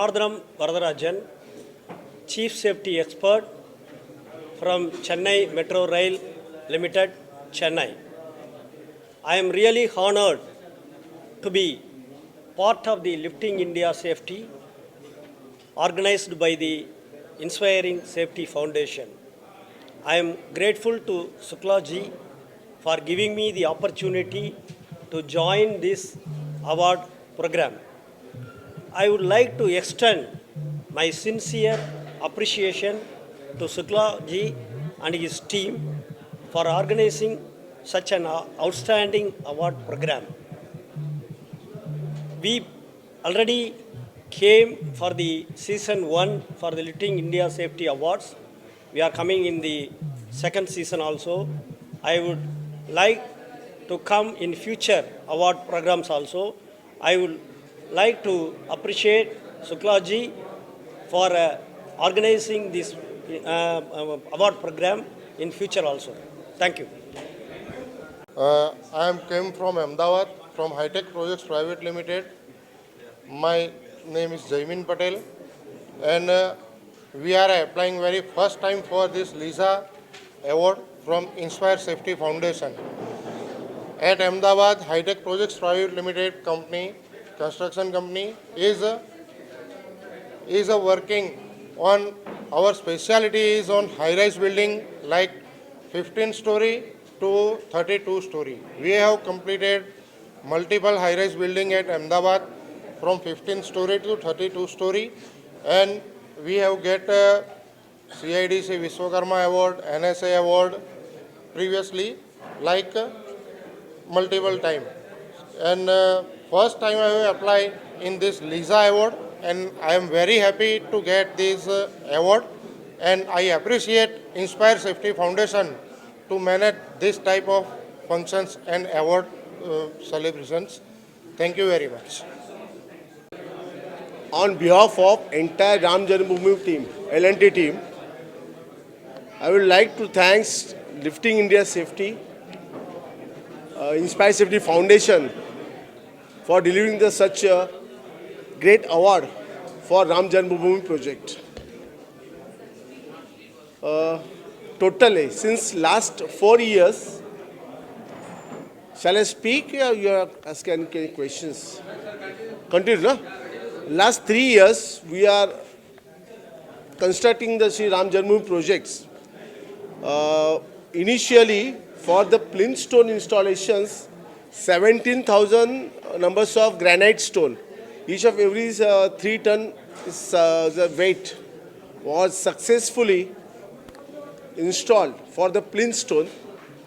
Gunardhanam Varadarajan, Chief Safety Expert from Chennai Metro Rail Limited, Chennai. I am really honored to be part of the Lifting India Safety organized by the Inspiring Safety Foundation. I am grateful to Shukla ji for giving me the opportunity to join this award program. I would like to extend my sincere appreciation to Shukla ji and his team for organizing such an outstanding award program. We already came for the season 1 for the Lifting India Safety Awards. We are coming in the second season also. I would like to come in future award programs also. I would like to appreciate Shukla ji for organizing this award program in future also. Thank you. I am came from Ahmedabad, from High-Tech Projects Private Limited. My name is Jaimin Patel, and we are applying very first time for this LISA award from Inspire Safety Foundation. At Ahmedabad, High-Tech Projects Private Limited company, construction company, is working on, our specialty is on high-rise building like 15-story to 32-story. We have completed multiple high-rise building at Ahmedabad from 15-story to 32-story, and we have get CIDC Vishwakarma Award, NSA Award previously, like multiple time. And first time I have applied in this LISA Award, and I am very happy to get this award, and I appreciate Inspire Safety Foundation to manage this type of functions and award celebrations. Thank you very much. On behalf of entire Ram Janmabhoomi team, L&T team, I would like to thank Lifting India Safety, Inspire Safety Foundation for delivering such a great award for Ram Janmabhoomi project. Totally, since last 4 years, shall I speak or you are asking any questions? Continue, no? Last 3 years, we are constructing the Sri Ram Janmabhoomi projects. Initially, for the plinth stone installations, 17,000 numbers of granite stone. Each of every 3 ton is, the weight was successfully installed for the plinth stone.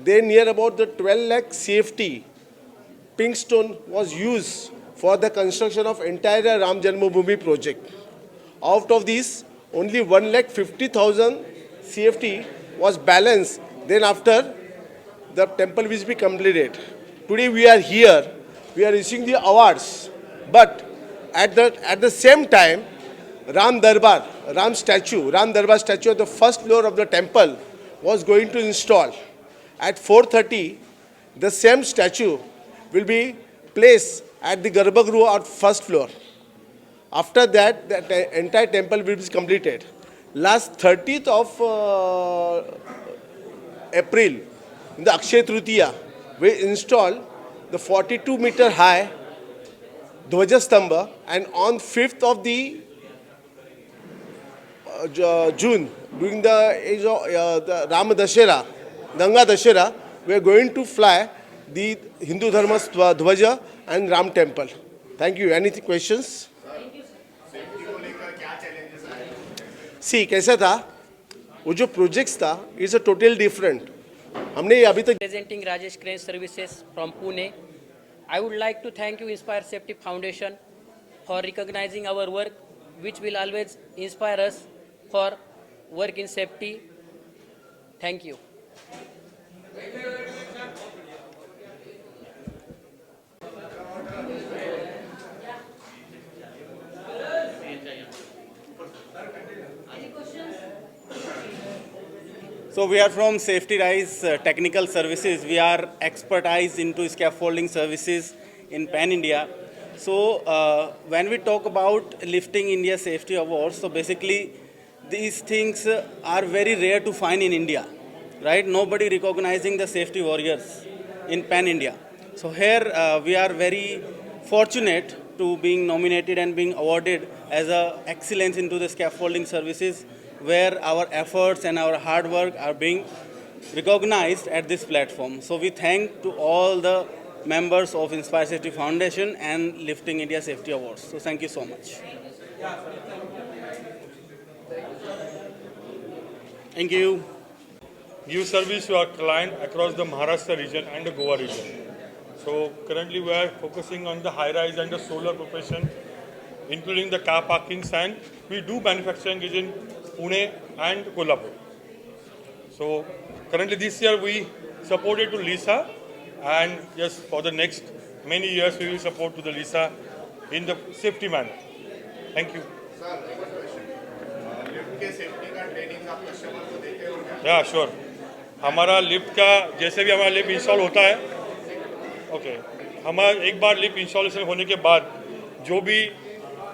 Then near about the 12 lakh CFT pink stone was used for the construction of entire Ram Janmabhoomi project. Out of these, only 1,50,000 CFT was balanced. Then after, the temple will be completed. Today we are here, we are receiving the awards. But at the same time, Ram Darbar statue at the first floor of the temple was going to install. At 4:30, the same statue will be placed at the Garbhagriha at first floor. After that, the entire temple will be completed. Last 30th of April, in the Akshaya Tritiya, we installed the 42-meter high Dhwajastambha, and on 5th of the June, during the age of the Rama Dashera, Ganga Dashera, we are going to fly the Hindu Dharma Dhwaja and Ram Temple. Thank you. Any questions? See, कैसा था वो जो projects था it's a total different हमने अभी तक Presenting Rajesh Crane Services from Pune. I would like to thank you Inspire Safety Foundation for recognizing our work, which will always inspire us for work in safety. Thank you. So we are from Safety Rise Technical Services. We are expertise into scaffolding services in Pan India. So when we talk about lifting India Safety Awards, so basically these things are very rare to find in India, right? Nobody recognizing the safety warriors in Pan India. So here we are very fortunate to being nominated and being awarded as a excellence into the scaffolding services, where our efforts and our hard work are being recognized at this platform. So we thank to all the members of Inspire Safety Foundation and Lifting India Safety Awards. So thank you so much. Thank you. Give service to our client across the Maharashtra region and the Goa region. So currently we are focusing on the high-rise and the solar profession, including the car parkings, and we do manufacturing in Pune and Kolhapur. So currently this year we supported to Lisa, and yes, for the next many years we will support to the Lisa in the safety manner. Thank you. Yeah, sure. हमारा lift का जैसे भी हमारा lift install होता है, okay, हमारा एक बार lift installation होने के बाद जो भी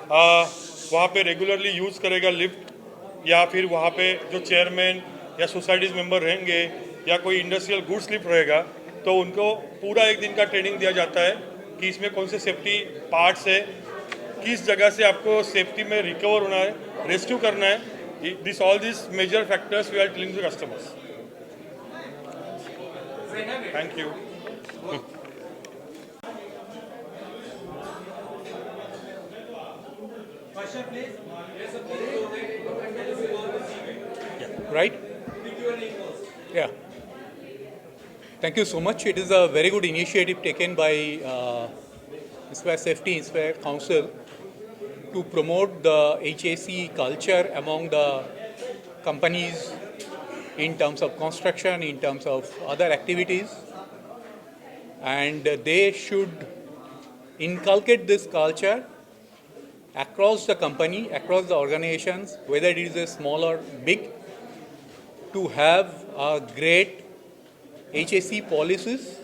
वहाँ पे रेगुलरली यूज़ करेगा लिफ्ट, या फिर वहाँ पे जो चेयरमैन या सोसाइटीज़ मेंबर रहेंगे या कोई इंडस्ट्रियल गुड्स लिफ्ट रहेगा, तो उनको पूरा एक दिन का ट्रेनिंग दिया जाता है कि इसमें कौन से सेफ्टी पार्ट्स है, किस जगह से आपको सेफ्टी में रिकवर होना है, रेस्क्यू करना है. This all this major factors we are telling to customers. Thank you. Right? Yeah. Thank you so much. It is a very good initiative taken by Inspire Safety, Inspire Council to promote the HAC culture among the companies in terms of construction, in terms of other activities. And they should inculcate this culture across the company, across the organizations, whether it is a small or big, to have a great HAC policies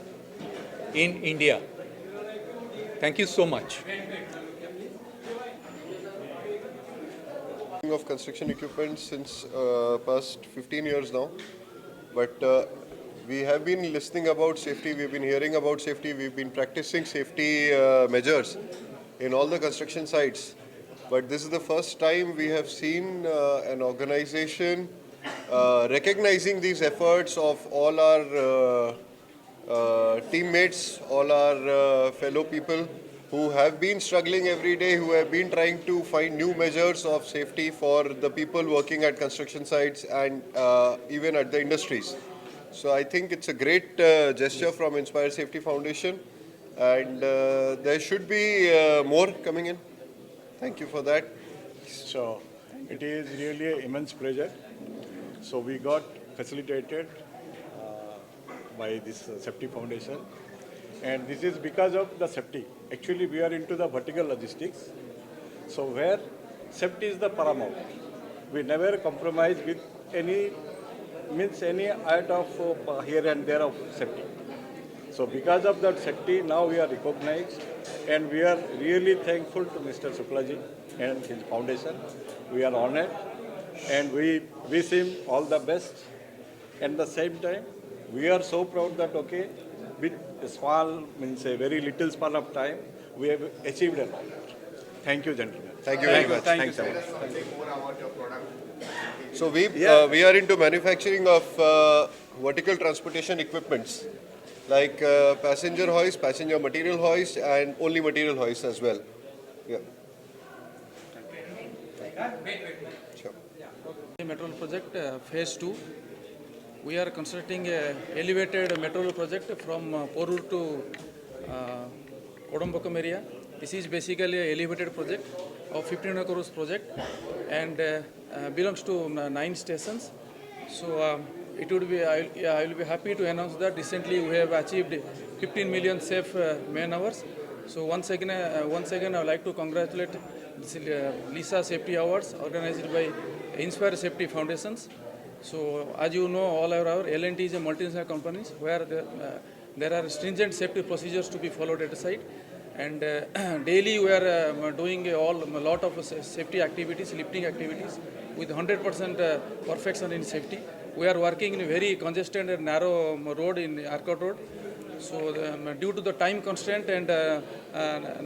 in India. Thank you so much. Of construction equipment since past 15 years now, but we have been listening about safety, we've been hearing about safety, we've been practicing safety measures in all the construction sites, but this is the first time we have seen an organization recognizing these efforts of all our teammates, all our fellow people who have been struggling every day, who have been trying to find new measures of safety for the people working at construction sites and even at the industries. So I think it's a great gesture from Inspire Safety Foundation, and there should be more coming in. Thank you for that. So it is really an immense pleasure. So we got facilitated by this Safety Foundation, and this is because of the safety. Actually, we are into the vertical logistics, so where safety is the paramount. We never compromise with any act of here and there of safety. So because of that safety, now we are recognized, and we are really thankful to Mr. Suklaji and his foundation. We are honored, and we wish him all the best. At the same time, we are so proud that, okay, with a small, means a very little span of time, we have achieved a lot. Thank you, gentlemen. Thank you very much. Thank you so much. So we are into manufacturing of vertical transportation equipments like passenger hoist, passenger material hoist, and only material hoist as well. Yeah. Sure. Metro project phase 2. We are constructing a elevated metro project from Porur to Kodambakam area. This is basically a elevated project of 1500 crores project, and belongs to 9 stations. So it would be I will be happy to announce that recently we have achieved 15 million safe man hours. So once again I would like to congratulate this, Lisa Safety Awards organized by Inspire Safety Foundations. So as you know, all our L&T is a multinational company where there are stringent safety procedures to be followed at the site, And daily we are doing a lot of safety activities, lifting activities with 100% perfection in safety. We are working in a very congested and narrow road in Arcot Road. So due to the time constraint and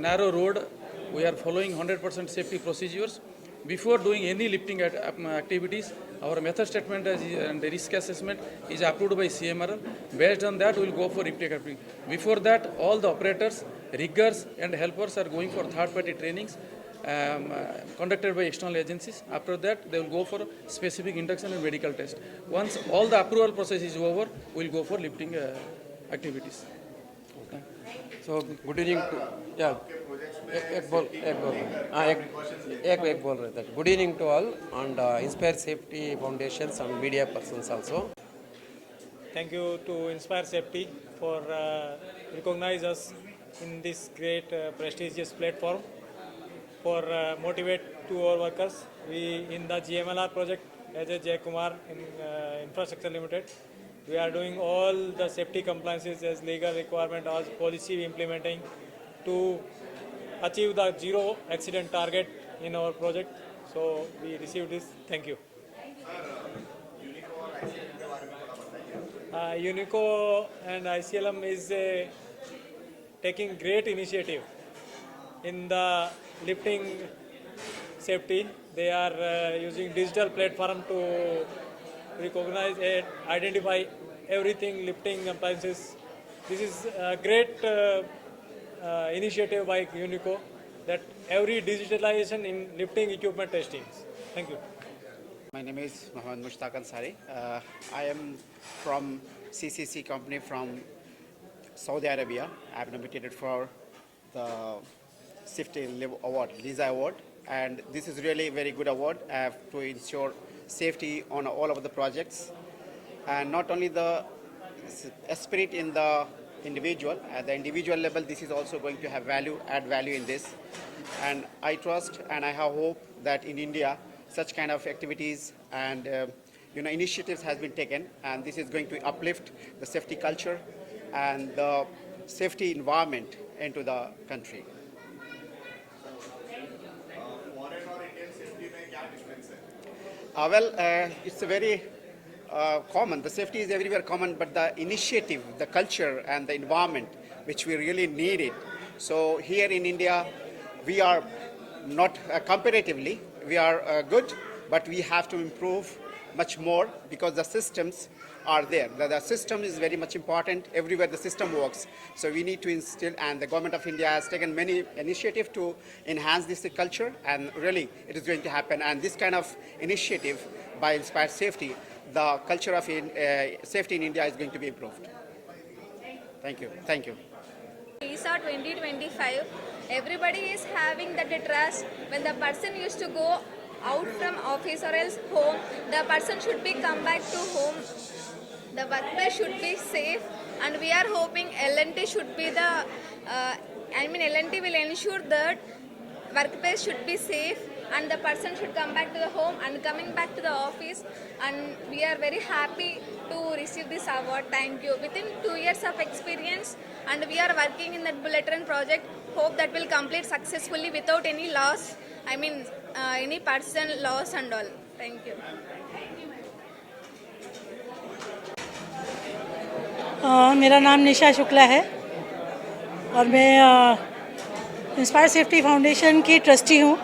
narrow road, we are following 100% safety procedures. Before doing any lifting activities, our method statement and the risk assessment is approved by CMRL. Based on that, we will go for lifting activity. Before that, all the operators, riggers and helpers are going for third-party trainings conducted by external agencies. After that, they will go for specific induction and medical test. Once all the approval process is over, we will go for lifting activities. So good evening to एक बोल हाँ एक बोल रहे थे. Good evening to all and Inspire Safety Foundations and media persons also. Thank you to Inspire Safety for recognize us in this great prestigious platform for motivate to our workers. We in the GMLR project as a Jay Kumar in Infrastructure Limited, we are doing all the safety compliances as legal requirement as policy we implementing to achieve the zero accident target in our project. So we received this. Thank you. Unico and ICLM is taking great initiative in the lifting safety. They are using digital platform to recognize and identify everything lifting appliances. This is a great initiative by Unico that every digitalization in lifting equipment testing. Thank you. My name is Mohammad Mushtaq Ansari. I am from CCC company from Saudi Arabia. I have nominated for the Safety Award, LISA Award, and this is really a very good award to ensure safety on all of the projects, and not only the spirit in the individual, at the individual level, this is also going to have add value in this, and I trust and I have hope that in India such kind of activities and initiatives has been taken, and this is going to uplift the safety culture and the safety environment into the country. It's a very common. The safety is everywhere common, but the initiative, the culture, and the environment, which we really need it. So here in India, we are not comparatively, we are good, but we have to improve much more because the systems are there. The system is very much important everywhere the system works. So we need to instill, and the government of India has taken many initiatives to enhance this culture, and really it is going to happen. And this kind of initiative by Inspire Safety, the culture of safety in India is going to be improved. Thank you. Thank you. LISA 2025, everybody is having that trust. When the person used to go out from office or else home, the person should be come back to home. The workplace should be safe, and we are hoping L&T should be the, L&T will ensure that workplace should be safe and the person should come back to the home and coming back to the office, and we are very happy to receive this award. Thank you. Within 2 years of experience, and we are working in that bullet train project, hope that will complete successfully without any loss, any person loss and all. Thank you. मेरा नाम निशा शुक्ला है और मैं inspire safety foundation की trustee हूँ,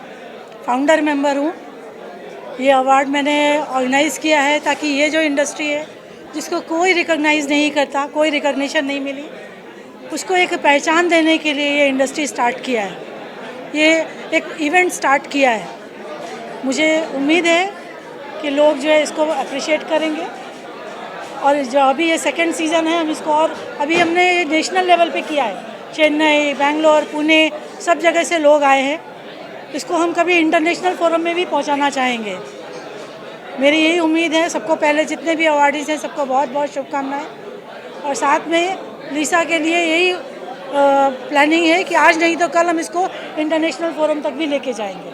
founder member हूँ। ये award मैंने ऑर्गेनाइज़ किया है ताकि ये जो इंडस्ट्री है जिसको कोई रिकॉग्नाइज़ नहीं करता, कोई रिकॉग्निशन नहीं मिली, उसको एक पहचान देने के लिए ये इंडस्ट्री स्टार्ट किया है, ये एक इवेंट स्टार्ट किया है। मुझे उम्मीद है कि लोग जो है इसको अप्रिशिएट करेंगे, और जो अभी ये सेकंड सीज़न है हम इसको, और अभी हमने ये नेशनल लेवल पे किया है, चेन्नई, बेंगलोर, पुणे, सब जगह से लोग आए हैं। इसको हम कभी इंटरनेशनल फोरम में भी पहुंचाना चाहेंगे। मेरी यही उम्मीद है। सबको पहले जितने भी अवार्डीज हैं सबको बहुत बहुत शुभकामनाएं, और साथ में लिसा के लिए यही प्लानिंग है कि आज नहीं तो कल हम इसको इंटरनेशनल फोरम तक भी लेके जाएंगे।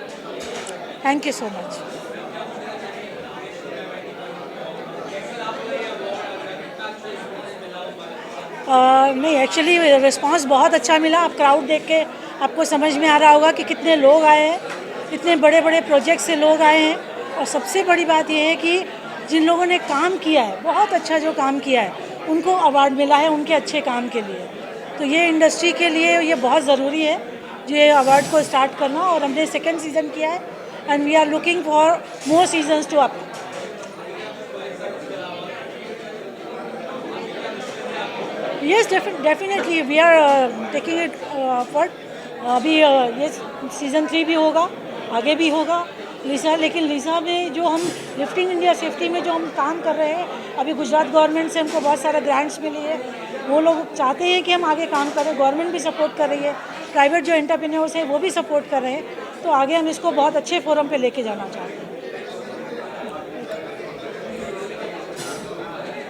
Thank you so much. नहीं, एक्चुअली रिस्पांस बहुत अच्छा मिला। आप क्राउड देख के आपको समझ में आ रहा होगा कि कितने लोग आए हैं, इतने बड़े बड़े प्रोजेक्ट से लोग आए हैं। और सबसे बड़ी बात यह है कि जिन लोगों ने काम किया है, बहुत अच्छा जो काम किया है, उनको अवार्ड मिला है उनके अच्छे काम के लिए। तो ये इंडस्ट्री के लिए ये बहुत ज़रूरी है ये अवार्ड को स्टार्ट करना। और हमने 2nd सीज़न किया है and we are looking for more seasons to up. Yes, definitely we are taking it forward. अभी ये सीज़न 3 भी होगा, आगे भी होगा लिसा। लेकिन लिसा में जो हम लिफ्टिंग इंडिया सेफ्टी में जो हम काम कर रहे हैं, अभी गुजरात गवर्नमेंट से हमको बहुत सारा ग्रांट्स मिली है। वो लोग चाहते हैं कि हम आगे काम करें, गवर्नमेंट भी सपोर्ट कर रही है, प्राइवेट जो एंटरप्रेन्योर्स हैं वो भी सपोर्ट कर रहे हैं। तो आगे हम इसको बहुत अच्छे फोरम पे लेके जाना चाहते हैं।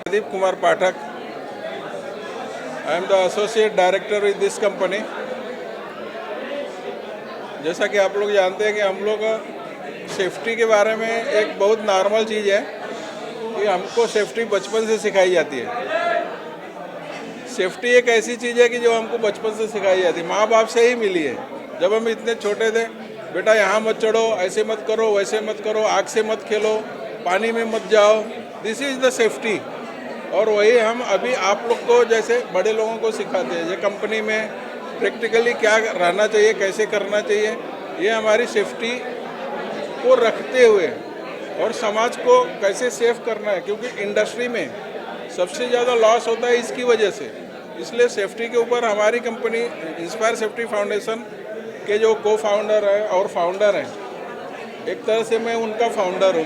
Pradeep Kumar Pathak, I am the associate director with this company. जैसा कि आप लोग जानते हैं कि हम लोग सेफ्टी के बारे में एक बहुत नॉर्मल चीज़ है कि हमको सेफ्टी बचपन से सिखाई जाती है। सेफ्टी एक ऐसी चीज़ है कि जो हमको बचपन से सिखाई जाती है, माँ बाप से ही मिली है। जब हम इतने छोटे थे, बेटा यहाँ मत चढ़ो, ऐसे मत करो, वैसे मत करो, आग से मत खेलो, पानी में मत जाओ, दिस इज़ द सेफ्टी। और वही हम अभी आप लोग को जैसे बड़े लोगों को सिखाते हैं, ये कंपनी में प्रैक्टिकली क्या रहना चाहिए, कैसे करना चाहिए, ये हमारी सेफ्टी को रखते हुए और समाज को कैसे सेफ करना है। क्योंकि इंडस्ट्री में सबसे ज़्यादा लॉस होता है इसकी वजह से, इसलिए सेफ्टी के ऊपर हमारी कंपनी इंस्पायर सेफ्टी फाउंडेशन के जो को फाउंडर है और फाउंडर हैं, एक तरह से मैं उनका फाउंडर हूँ,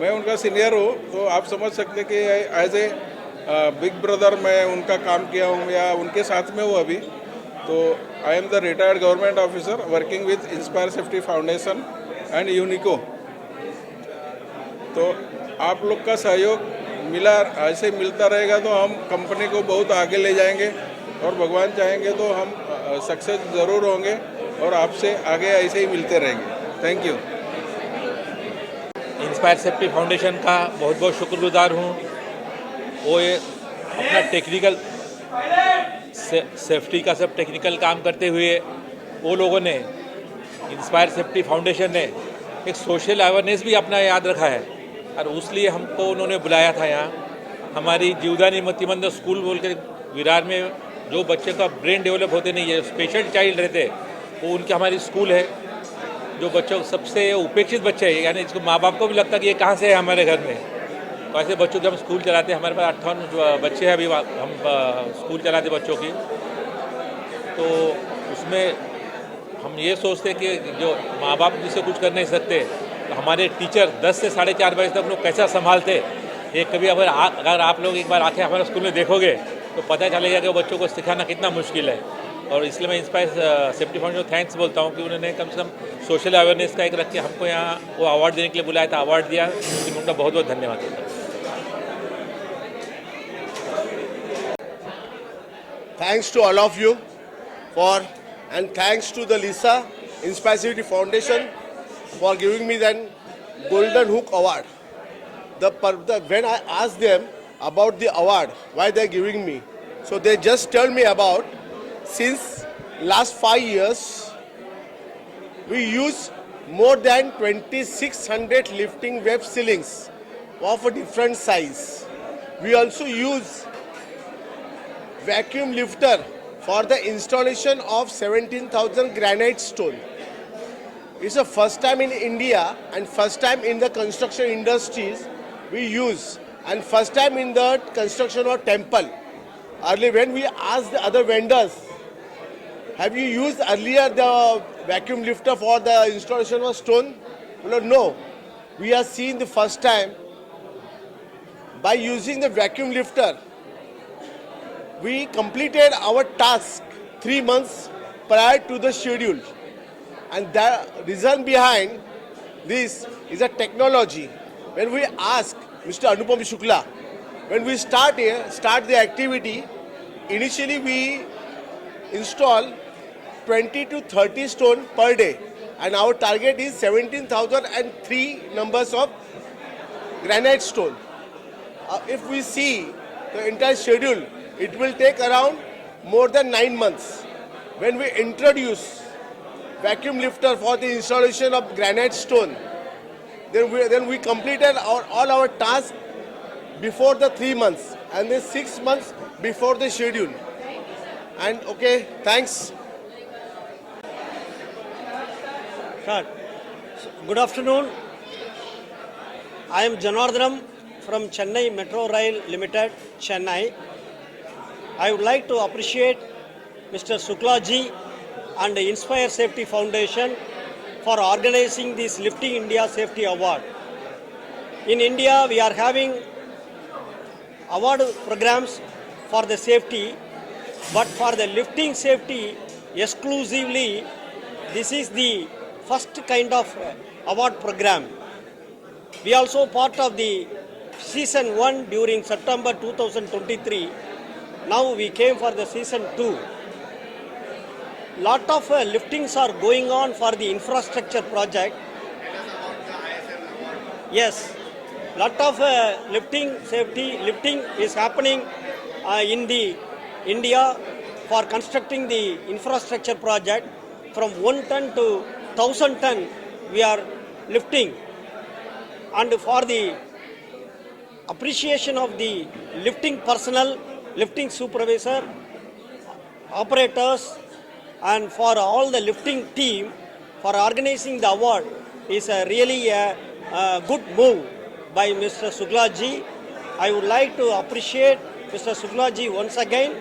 मैं उनका सीनियर हूँ। तो आप समझ सकते कि एज ए बिग ब्रदर मैं उनका काम किया हूँ या उनके साथ में हूँ अभी। तो I am the retired government officer working with inspire safety foundation and Unico. तो आप लोग का सहयोग मिला ऐसे मिलता रहेगा तो हम कंपनी को बहुत आगे ले जाएंगे और भगवान चाहेंगे तो हम सक्सेस ज़रूर होंगे और आपसे आगे ऐसे ही मिलते रहेंगे। Thank you. Inspire safety foundation का बहुत बहुत शुक्रगुजार हूँ। वो ये अपना टेक्निकल सेफ्टी का सब टेक्निकल काम करते हुए वो लोगों ने, इंस्पायर सेफ्टी फाउंडेशन ने एक सोशल अवेयरनेस भी अपना याद रखा है और उसलिए हमको उन्होंने बुलाया था यहाँ। हमारी जीवदानी मतिमंद स्कूल बोल के विरार में जो बच्चे का ब्रेन डेवलप होते नहीं है, स्पेशल चाइल्ड रहते, वो उनकी हमारी स्कूल है। जो बच्चों सबसे उपेक्षित बच्चे हैं, यानी इसको माँ बाप को भी लगता है कि ये कहाँ से है हमारे घर में, तो ऐसे बच्चों के हम स्कूल चलाते हैं। हमारे पास 58 बच्चे हैं अभी, हम स्कूल चलाते बच्चों की। तो उसमें हम ये सोचते हैं कि जो माँ बाप जिससे कुछ कर नहीं सकते, तो हमारे टीचर 10 से 4:30 बजे तक लोग कैसा संभालते। ये कभी अगर आप लोग एक बार आके हमारे स्कूल में देखोगे तो पता चलेगा कि बच्चों को सिखाना कितना मुश्किल है। और इसलिए मैं इंस्पायर सेफ्टी फाउंडेशन को थैंक्स बोलता हूँ कि उन्होंने कम से कम सोशल अवेयरनेस का एक रख के हमको यहाँ वो अवार्ड देने के लिए बुलाया था, अवार्ड दिया। इसलिए उनका बहुत बहुत धन्यवाद देता हूँ। Thanks to all of you and thanks to the Lisa Inspire Safety Foundation for giving me that Golden Hook Award. When I asked them about the award, why they're giving me, so they just told me about since last 5 years we use more than 2600 lifting web ceilings of a different size. We also use vacuum lifter for the installation of 17,000 granite stone. It's the first time in India and first time in the construction industries we use, and first time in the construction of temple. Earlier when we asked the other vendors, have you used earlier the vacuum lifter for the installation of stone? Well, no. We are seeing the first time by using the vacuum lifter. We completed our task 3 months prior to the schedule, and the reason behind this is a technology. When we ask Mr. Anupam Shukla, when we start the activity, initially we install 20 to 30 stone per day, and our target is 17,003 numbers of granite stone. If we see the entire schedule, it will take around more than 9 months. when we introduce vacuum lifter for the installation of granite stone, then we completed all our tasks before the 3 months and then 6 months before the schedule. And okay, thanks. Sir, good afternoon. I am Janardhanam from Chennai Metro Rail Limited, Chennai. I would like to appreciate Mr. Suklaji and the Inspire Safety Foundation for organizing this Lifting India Safety Award. In India, we are having award programs for the safety, but for the lifting safety exclusively, this is the first kind of award program. We also part of the season 1 during September 2023. Now we came for the season 2. Lot of liftings are going on for the infrastructure project. Yes, lot of lifting is happening in the India for constructing the infrastructure project. From 1 ton to 1000 ton we are lifting. And for the appreciation of the lifting personnel, lifting supervisor, operators, and for all the lifting team for organizing the award is really a good move by Mr. Suklaji. I would like to appreciate Mr. Suklaji once again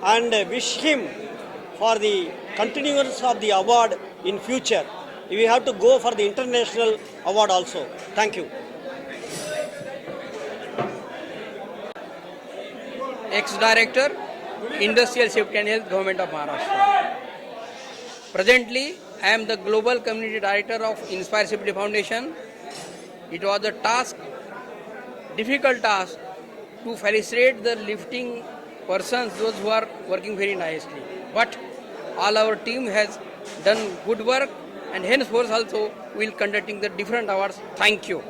and wish him for the continuance of the award in future. We have to go for the international award also. Thank you. Ex-Director, Industrial Safety and Health, Government of Maharashtra. Presently, I am the Global Community Director of Inspire Safety Foundation. It was a task, difficult task, to facilitate the lifting persons, those who are working very nicely. But all our team has done good work, and henceforth also we will conducting the different awards. Thank you.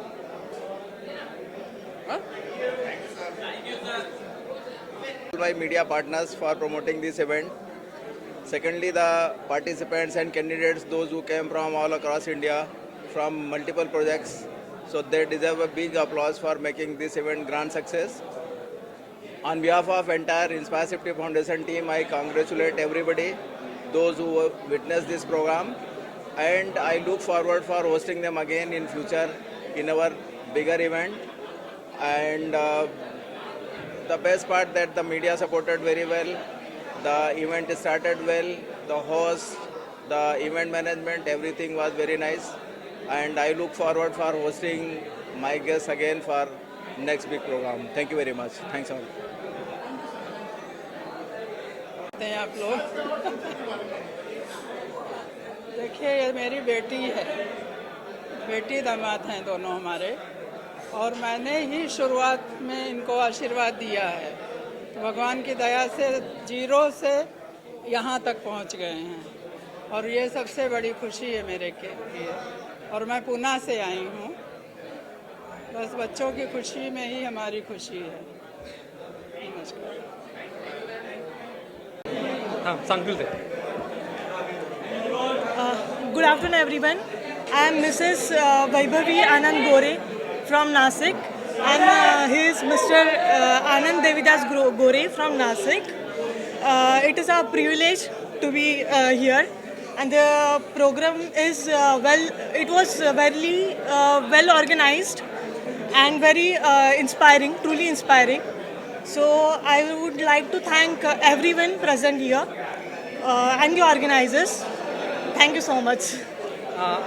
My media partners for promoting this event. Secondly, the participants and candidates, those who came from all across India, from multiple projects. So they deserve a big applause for making this event grand success. On behalf of entire Inspire Safety Foundation team, I congratulate everybody, those who witnessed this program, and I look forward for hosting them again in future in our bigger event. And the best part that the media supported very well, the event started well, the host, the event management, everything was very nice. And I look forward for hosting my guests again for next big program. Thank you very much. Thanks all. आप लोग देखिए, ये मेरी बेटी है, बेटी दामाद हैं दोनों हमारे, और मैंने ही शुरुआत में इनको आशीर्वाद दिया है। तो भगवान की दया से 0 से यहाँ तक पहुँच गए हैं, और ये सबसे बड़ी खुशी है मेरे के लिए। और मैं पुणे से आई हूँ, बस बच्चों की खुशी में ही हमारी खुशी है। नमस्कार। Good afternoon, everyone. I am Mrs. Vaibhavi Anand Gore from Nasik, and he is Mr. Anand Devidas Gore from Nasik. It is a privilege to be here, and the program is it was very well organized and very inspiring, truly inspiring. So I would like to thank everyone present here and the organizers. Thank you so much.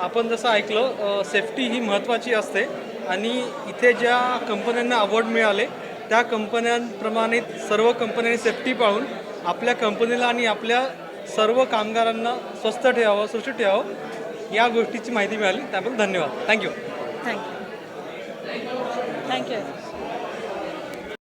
आपण जसं ऐकलं, safety ही महत्त्वाची असते, आणि इथे ज्या कंपन्यांना award मिळाले त्या कंपन्यांप्रमाणे सर्व कंपन्यांनी सेफ्टी पाळून आपल्या कंपनीला आणि आपल्या सर्व कामगारांना स्वस्थ ठेवावं, सुरक्षित ठेवावं, या गोष्टीची माहिती मिळाली. त्याबद्दल धन्यवाद. Thank you. Thank you. Thank you.